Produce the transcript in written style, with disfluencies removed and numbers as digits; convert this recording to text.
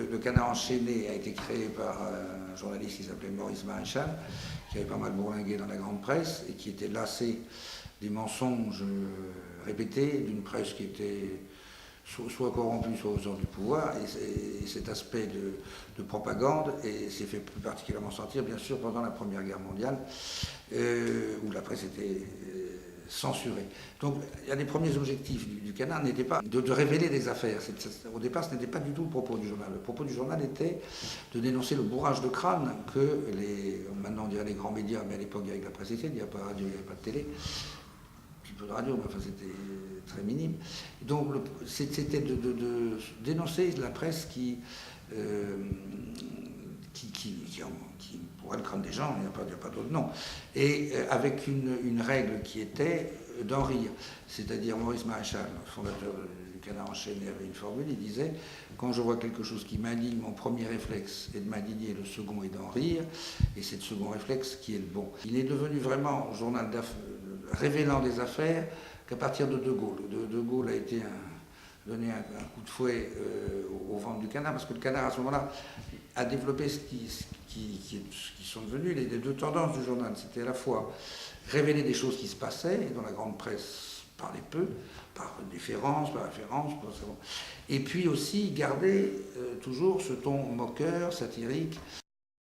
le Canard enchaîné a été créé par un journaliste qui s'appelait Maurice Maréchal, qui avait pas mal bourlingué dans la grande presse et qui était lassé des mensonges répétés d'une presse qui était soit corrompue, soit aux ordres du pouvoir. Et cet aspect de propagande s'est fait plus particulièrement sentir, bien sûr, pendant la Première Guerre mondiale, où la presse était censurée. Donc, un des premiers objectifs du Canard n'était pas de révéler des affaires. Au départ, ce n'était pas du tout le propos du journal. Le propos du journal était de dénoncer le bourrage de crâne que maintenant on dirait les grands médias, mais à l'époque, avec la presse écrite, il n'y avait pas de radio, il n'y avait pas de télé. Un petit peu de radio, mais enfin, c'était très minime. Donc, c'était de dénoncer la presse qui pourrait le crâne des gens, il n'y a pas d'autre nom. Et avec une règle qui était d'en rire. C'est-à-dire Maurice Maréchal, fondateur du Canard enchaîné, avait une formule, il disait « Quand je vois quelque chose qui m'indigne, mon premier réflexe est de m'indigner, le second est d'en rire, et c'est le second réflexe qui est le bon. » Il est devenu vraiment journal révélant des affaires qu'à partir de De Gaulle. De Gaulle a été donné un coup de fouet au ventre du Canard, parce que le Canard, à ce moment-là, a développé ce qui sont devenues les deux tendances du journal. C'était à la fois révéler des choses qui se passaient, et dont la grande presse parlait peu, par déférence, par référence, et puis aussi garder toujours ce ton moqueur, satirique.